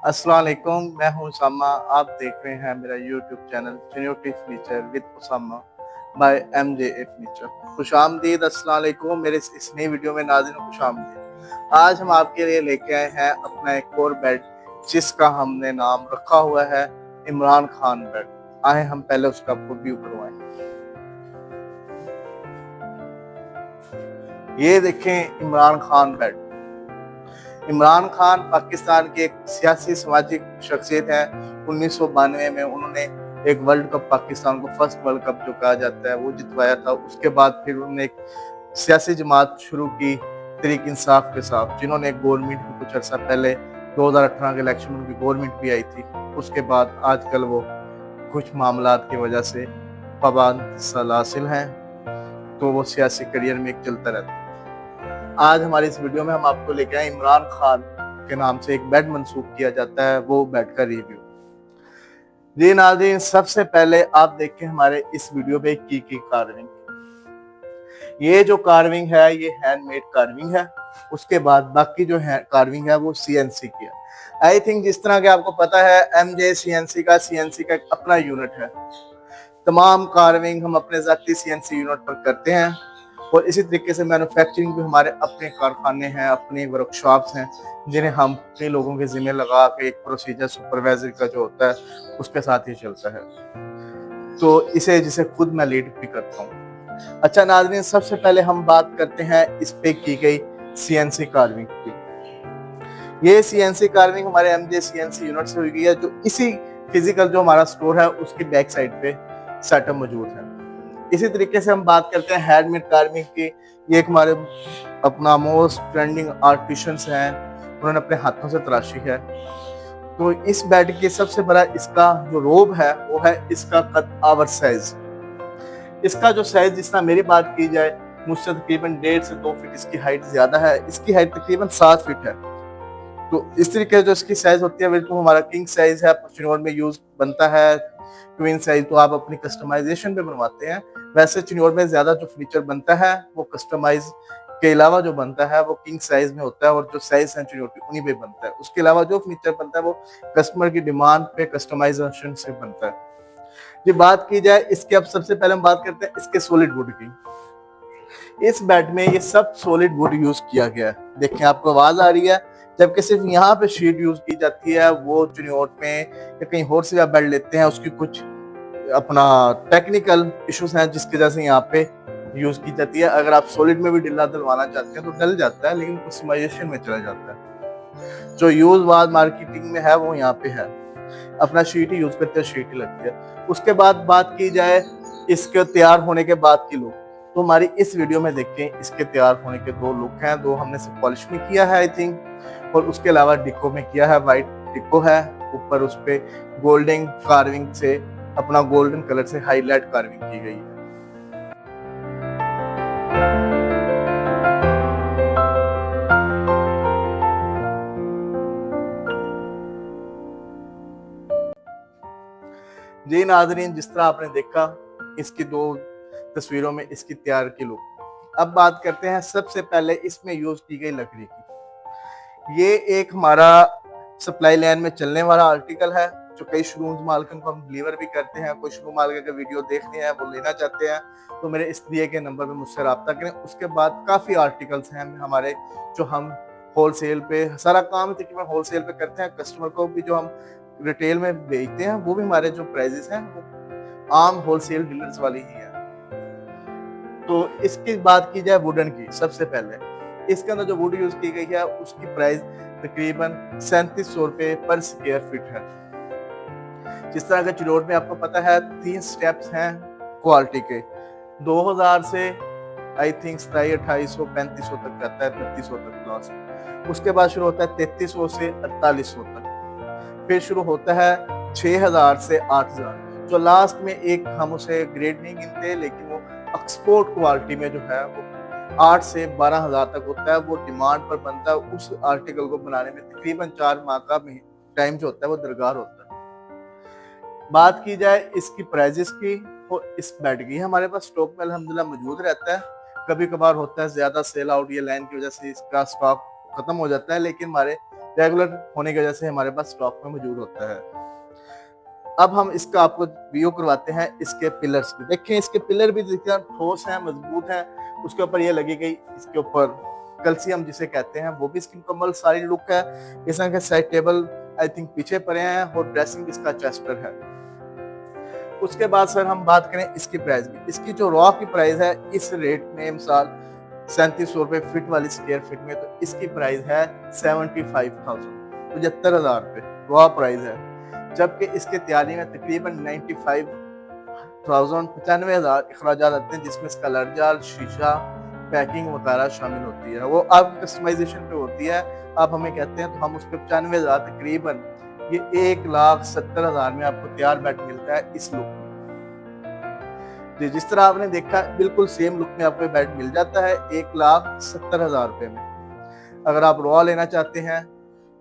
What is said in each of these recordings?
अस्सलाम वालेकुम, मैं हूं उसामा। आप देख रहे हैं मेरा YouTube channel genuinity furniture with Usama by MJ furniture. खुशामदीद, अस्सलाम वालेकुम। मेरे इस नई वीडियो में नाज़रीन खुशामदीद। आज हम आपके लिए लेके आए हैं अपना एक और बेड, जिसका हमने नाम रखा हुआ है इमरान खान बेड। आए हम पहले उसका आपको व्यू करवाएं। ये देखें इमरान खान बेड। इमरान खान पाकिस्तान के एक सियासी सामाजिक शख्सियत है। 1992 में उन्होंने एक वर्ल्ड कप, पाकिस्तान को फर्स्ट वर्ल्ड कप जो कहा जाता है, वो जितवाया था। उसके बाद फिर उन्होंने एक सियासी जमात शुरू की तहरीक इंसाफ के साथ, जिन्होंने गवर्नमेंट भी कुछ अर्सा पहले 2018 के इलेक्शन में उनकी गवर्नमेंट भी आई थी। उसके बाद आजकल वो कुछ मामलात की वजह से पाबंद सलासिल हैं, तो वो सियासी करियर में एक चलता रहता है। आज हमारी इस वीडियो में हम आपको लेके आए इमरान खान के नाम से एक बेड मंसूब किया जाता है, वो बेड का रिव्यू। जी नाज़रीन, सबसे पहले आप देखें हमारे इस वीडियो पे की कार्विंग। ये जो कार्विंग है ये हैंडमेड कार्विंग है। उसके बाद बाकी जो है कार्विंग है वो सीएनसी की है। आई थिंक जिस तरह के आपको पता है एमजे सीएनसी का एक अपना यूनिट है। तमाम कार्विंग हम अपने जाती सीएनसी यूनिट पर करते हैं, और इसी तरीके से मैन्युफैक्चरिंग भी हमारे अपने कारखाने हैं, अपने वर्कशॉप्स हैं, जिन्हें हम कई लोगों के जिम्मे लगा के एक प्रोसीजर सुपरवाइजर का जो होता है उसके साथ ही चलता है। तो जिसे खुद मैं लीड भी करता हूँ। अच्छा नाज़रीन, सबसे पहले हम बात करते हैं इस पे की गई सीएनसी कार्विंग की। ये सीएनसी कार्विंग हमारे एमजे सीएनसी यूनिट से हुई गई है, जो इसी फिजिकल जो हमारा स्टोर है उसकी बैक साइड पे सेटअप मौजूद है। इसी तरीके से हम बात करते हैं हैंडमेड कार्विंग की। ये एक हमारे अपना मोस्ट ट्रेंडिंग आर्टिशियंस हैं, उन्होंने अपने हाथों से तराशी है। तो इस बेड के सबसे बड़ा इसका जो रोब है वो है इसका कद आवर साइज। इसका जो साइज, जिस तरह मेरी बात की जाए, मुझसे तकरीबन 1.5 से 2 फीट इसकी हाइट ज्यादा है। इसकी हाइट तकरीबन 7 फीट है। तो इस तरीके से जो इसकी साइज होती है बिल्कुल हमारा किंग साइज है, चिनौर में यूज बनता है। क्वीन साइज तो आप अपनी कस्टमाइजेशन पे बनवाते हैं। वैसे चिनौर में ज्यादा जो फर्नीचर बनता है वो कस्टमाइज के अलावा जो बनता है वो किंग साइज में होता है, और जो साइज है चिनौर की उन्हीं पे बनता है। उसके अलावा जो फर्नीचर बनता है वो कस्टमर की डिमांड पे कस्टमाइजेशन से बनता है। ये बात की जाए इसके, अब सबसे पहले हम बात करते हैं इसके सॉलिड वुड की। इस बेड में ये सब सॉलिड वुड यूज किया गया है। देखें, आपको आवाज आ रही है, जबकि सिर्फ यहाँ पे शीट यूज की जाती है। वो चिन्योट में या कहीं और से आप बेड लेते हैं, उसकी कुछ अपना टेक्निकल इश्यूज हैं जिसकी वजह से यहाँ पे यूज की जाती है। अगर आप सॉलिड में भी डिल्ला डलवाना चाहते हैं तो डल जाता है, लेकिन कस्टमाइजेशन में चला जाता है। जो यूज वाद मार्केटिंग में है वो यहाँ पे है, अपना शीट ही यूज करते हैं, शीट ही लगती है। उसके बाद बात की जाए इसके तैयार होने के बाद की लुक, तो हमारी इस वीडियो में देखें इसके तैयार होने के 2 लुक हैं। 2 हमने सिर्फ पॉलिश में किया है आई थिंक, और उसके अलावा डिको में किया है। वाइट डिको है, ऊपर उस पे गोल्डन कार्विंग से, अपना गोल्डन कलर से हाईलाइट कार्विंग की गई है। जी नाजरीन, जिस तरह आपने देखा इसकी 2 तस्वीरों में इसकी तैयार की लुक। अब बात करते हैं सबसे पहले इसमें यूज की गई लकड़ी की। ये एक हमारा सप्लाई लाइन में चलने वाला आर्टिकल है, जो कई शोरूम मालिकन को हम डिलीवर भी करते हैं। कोई शोरूम मालिक अगर वीडियो देखने हैं, वो लेना चाहते हैं, तो मेरे इस दिए के नंबर पे मुझसे रब्ता करें। उसके बाद काफ़ी आर्टिकल्स हैं हमारे जो हम होलसेल पे, सारा काम तकरीबन होलसेल पे करते हैं। कस्टमर को भी जो हम रिटेल में बेचते हैं, वो भी हमारे जो प्राइजेस हैं वो आम होलसेल डीलर्स वाली ही है। तो इसकी बात की जाए वुडन की, सबसे पहले इसके अंदर जो वुड यूज की गई है उसकी प्राइस तकरीबन 3700 रुपए पर स्क्वायर फीट है। जिस तरह के चिलोट में आपको पता है 3 स्टेप्स हैं क्वालिटी के। 2000 से आई थिंक 2700, 2800, 3500 तक जाता है, 3300 तक लास्ट। उसके बाद शुरू होता है 3300 से 4800 तक। फिर शुरू होता है 6000 से 8000। जो लास्ट में एक, हम उसे ग्रेड नहीं गिनते, लेकिन वो एक्सपोर्ट क्वालिटी में जो है वो 8 से 12,000 तक होता है। वो डिमांड पर बनता है। उस आर्टिकल को बनाने में तकरीबन 4 माह का टाइम जो होता है वो दरकार होता है। बात की जाए इसकी प्राइजेस की, तो इस बेड की हमारे पास स्टॉक में अल्हम्दुलिल्लाह मौजूद रहता है। कभी कभार होता है ज्यादा सेल आउट या लाइन की वजह से इसका स्टॉक खत्म हो जाता है, लेकिन हमारे रेगुलर होने की वजह से हमारे पास स्टॉक में मौजूद होता है। अब हम इसका आपको व्यू करवाते हैं इसके पिलर्स की। देखें इसके पिलर भी जितना ठोस हैं, मजबूत हैं, उसके ऊपर ये लगी गई इसके ऊपर कैल्शियम जिसे कहते हैं, वो भी इसकी मुकम्मल सारी लुक है। इस के साइड टेबल आई थिंक पीछे पड़े हैं और ड्रेसिंग इसका चेस्टर है। उसके बाद सर हम बात करें इसकी प्राइस की। इसकी जो रॉ की प्राइस है इस रेट में मिसाल 3700 रुपये फीट वाली स्क्वायर फीट में, तो इसकी प्राइस है 75,000, 75,000 रुपये रॉ प्राइस है। जबकि इसके तैयारी में तकरीबन 95,000 95,000 अखराजात आते हैं, जिसमें इसका कलर जाल, शीशा, पैकिंग वगैरह शामिल होती है। वो आपकी कस्टमाइजेशन पे होती है, आप हमें कहते हैं तो हम उस पर 95,000 तकरीबन ये 1,70,000 में आपको तैयार बेड मिलता है इस लुक में। जी जिस तरह आपने देखा बिल्कुल सेम लुक में आपको बेड मिल जाता है 1,70,000 रुपये में। अगर आप रॉ लेना चाहते हैं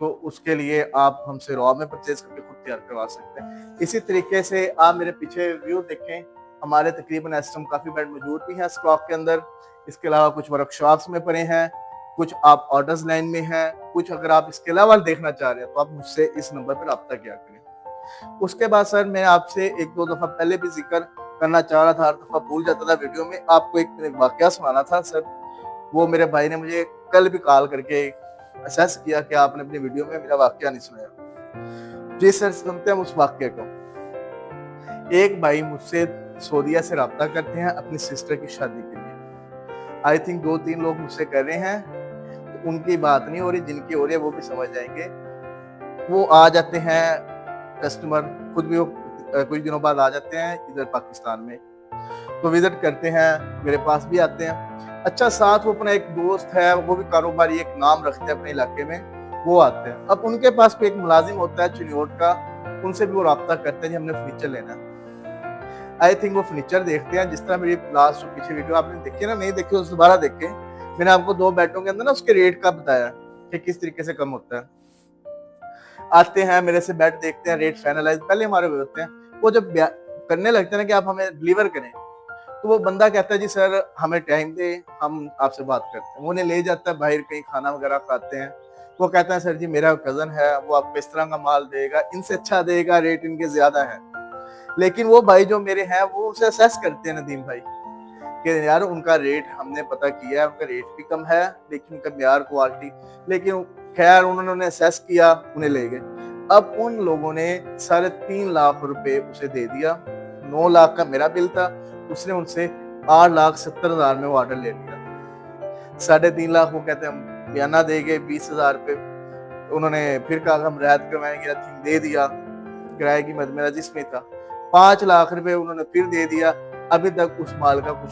तो उसके लिए आप हमसे रॉ में परचेज करके खुद तैयार करवा सकते हैं। इसी तरीके से आप मेरे पीछे व्यू देखें, हमारे तकरीबन इस टाइम काफ़ी बेड मौजूद भी हैं स्टॉक के अंदर। इसके अलावा कुछ वर्कशॉप्स में पड़े हैं, कुछ आप ऑर्डर्स लाइन में हैं, कुछ अगर आप इसके अलावा देखना चाह रहे हैं तो आप मुझसे इस नंबर पर रब्ता किया करें। उसके बाद सर मैं आपसे एक दो दफ़ा पहले भी जिक्र करना चाह रहा था, हर दफ़ा भूल जाता था वीडियो में, आपको एक वाकया सुनाना था सर। वो मेरे भाई ने मुझे कल भी कॉल करके असेस किया कि आपने अपनी वीडियो में मेरा वाकया नहीं सुनाया। जी सर सुनते हैं उस वाकये को। एक भाई मुझसे सऊदीया से रब्ता करते हैं अपनी सिस्टर की शादी के लिए। आई थिंक 2-3 लोग मुझसे कर रहे हैं, तो उनकी बात नहीं हो रही, जिनकी हो रही है वो भी समझ जाएंगे। वो आ जाते हैं कस्टमर, खुद भी वो कुछ दिनों बाद आ जाते हैं इधर पाकिस्तान में, तो विजिट करते हैं, मेरे पास भी आते हैं। अच्छा साथ वो अपना एक दोस्त है, वो भी कारोबारी एक नाम रखते हैं अपने इलाके में, वो आते हैं। अब उनके पास कोई एक मुलाजिम होता है चिन्योट का, उनसे भी वो रब्ता करते हैं हमने फर्नीचर लेना है। आई थिंक वो फर्नीचर देखते हैं, जिस तरह मेरी लास्ट जो पीछे वीडियो आपने देखी ना, नहीं देखी उस दोबारा देखें, मैंने आपको 2 बेडों के अंदर ना उसके रेट का बताया कि किस तरीके से कम होता है। आते हैं मेरे से बेड देखते हैं, रेट फाइनलाइज पहले हमारे हुए होते हैं। वो जब करने लगते हैं ना कि आप हमें डिलीवर करें, तो वो बंदा कहता है जी सर हमें टाइम दे, हम आपसे बात करते हैं। वो उन्हें ले जाता है बाहर, कहीं खाना वगैरह खाते हैं। वो कहता है सर जी मेरा कजन है, वो आपको इस तरह का माल देगा, इनसे अच्छा देगा, रेट इनके ज्यादा है। लेकिन वो भाई जो मेरे हैं वो उसे असेस करते हैं नदीम भाई कि यार उनका रेट हमने पता किया है, उनका रेट भी कम है लेकिन उनका म्यार क्वालिटी, लेकिन खैर उन्होंने असेस किया, उन्हें ले गए। अब उन लोगों ने 3.5 लाख रुपए उसे दे दिया। 9 लाख का मेरा बिल था, उसने उनसे 8,70,000 में वो ऑर्डर ले लिया। 3.5 लाख वो कहते हैं बयाना देंगे, 20,000 रुपये उन्होंने फिर कहा हम रियायत करवाएंगे, दे दिया। किराए की मद मेरा जिसमें था 5 लाख रुपए उन्होंने फिर दे दिया। अभी तक उस माल का कुछ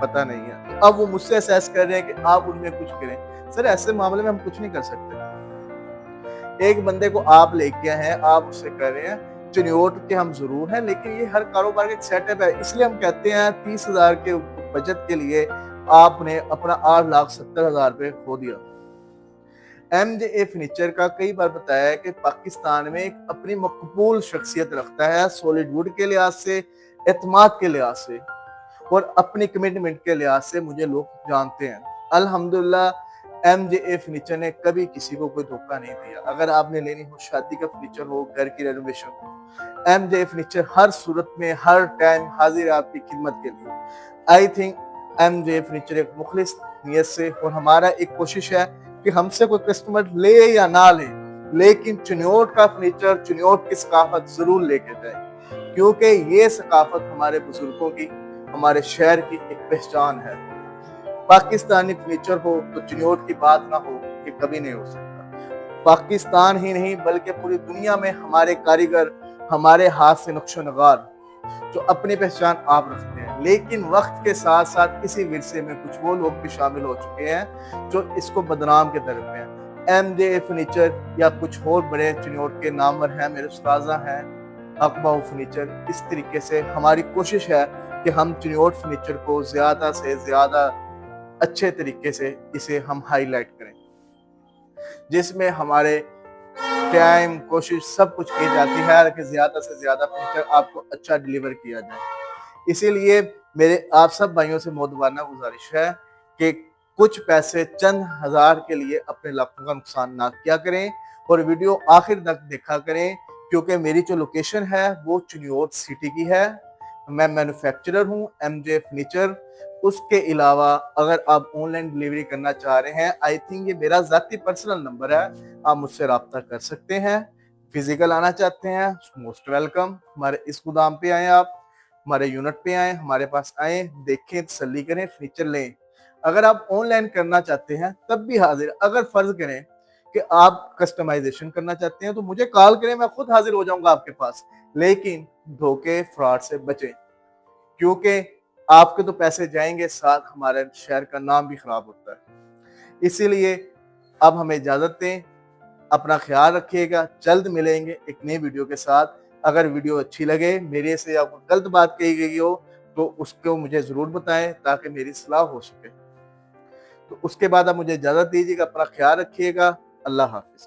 पता नहीं है। तो अब वो मुझसे असेस कर रहे हैं कि आप उनमें कुछ करें। सर ऐसे मामले में हम कुछ नहीं कर सकते। एक बंदे को आप लेके आए हैं, आप उससे कर रहे हैं, चिन्योट के हम जरूर हैं, लेकिन ये हर कारोबार का एक सेटअप है। इसलिए हम कहते हैं 30,000 के बचत के लिए आपने अपना 8,70,000 रुपये खो दिया। MJA फर्नीचर का कई बार बताया है कि पाकिस्तान में एक अपनी मकबूल शख्सियत रखता है, सॉलिड वुड के लिहाज से, एतमाद के लिहाज से और अपनी कमिटमेंट के लिहाज से मुझे लोग जानते हैं। अल्हम्दुलिल्लाह MJA फर्नीचर ने कभी किसी को कोई धोखा नहीं दिया। अगर आपने लेनी हो शादी का फर्नीचर हो, घर की रेनोवेशन हो, MJA फर्नीचर हर सूरत में हर टाइम हाजिर है आपकी खिदमत के लिए। आई थिंक MJA फर्नीचर एक मुखलिस नियत से, और हमारा एक कोशिश है कि हमसे कोई कस्टमर ले या ना ले, लेकिन चिन्योट का फर्नीचर, चिन्योट की सकाफत जरूर लेके जाए, क्योंकि ये सकाफत हमारे बुजुर्गों की, हमारे शहर की एक पहचान है। पाकिस्तानी फर्नीचर हो तो चिन्योट की बात ना हो, ये कभी नहीं हो सकता। पाकिस्तान ही नहीं बल्कि पूरी दुनिया में हमारे कारीगर, हमारे हाथ से नक्शो नगार जो अपनी पहचान आप रखते हैं। लेकिन वक्त के साथ साथ इसी विरसे में कुछ वो लोग भी शामिल हो चुके हैं जो इसको बदनाम के तरफ हैं। MJA फर्नीचर या कुछ और बड़े चिन्योट के नामवर हैं, मेरे उस्ताजा हैं, अकबा फर्नीचर। इस तरीके से हमारी कोशिश है कि हम चिन्योट फर्नीचर को ज्यादा से ज्यादा अच्छे तरीके से इसे हम हाईलाइट करें, जिसमें हमारे टाइम, कोशिश सब कुछ की जाती है कि ज्यादा से ज्यादा फर्नीचर आपको अच्छा डिलीवर किया जाए। इसीलिए मेरे आप सब भाइयों से मोदबाना गुजारिश है कि कुछ पैसे चंद हजार के लिए अपने लाखों का नुकसान ना किया करें, और वीडियो आखिर तक देखा करें, क्योंकि मेरी जो लोकेशन है वो चिन्योट सिटी की है। मैं मैन्युफैक्चरर हूँ एमजे फर्नीचर। उसके अलावा अगर आप ऑनलाइन डिलीवरी करना चाह रहे हैं, आई थिंक ये मेरा ज़ाती पर्सनल नंबर है, आप मुझसे रब्ता कर सकते हैं। फिजिकल आना चाहते हैं, मोस्ट वेलकम। हमारे इस गोदाम पे आए, आप हमारे यूनिट पे आए, हमारे पास आए, देखें, तसल्ली करें, फर्नीचर लें। अगर आप ऑनलाइन करना चाहते हैं तब भी हाजिर। अगर फर्ज करें कि आप कस्टमाइजेशन करना चाहते हैं तो मुझे कॉल करें, मैं खुद हाजिर हो जाऊंगा आपके पास। लेकिन धोखे फ्रॉड से बचें, क्योंकि आपके तो पैसे जाएंगे, साथ हमारे शहर का नाम भी खराब होता है। इसीलिए अब हमें इजाजत दें, अपना ख्याल रखिएगा। जल्द मिलेंगे एक नई वीडियो के साथ। अगर वीडियो अच्छी लगे, मेरे से या कोई गलत बात कही गई हो तो उसको मुझे जरूर बताएं ताकि मेरी सलाह हो सके। तो उसके बाद आप मुझे इजाजत दीजिएगा, अपना ख्याल रखिएगा। अल्लाह हाफिज।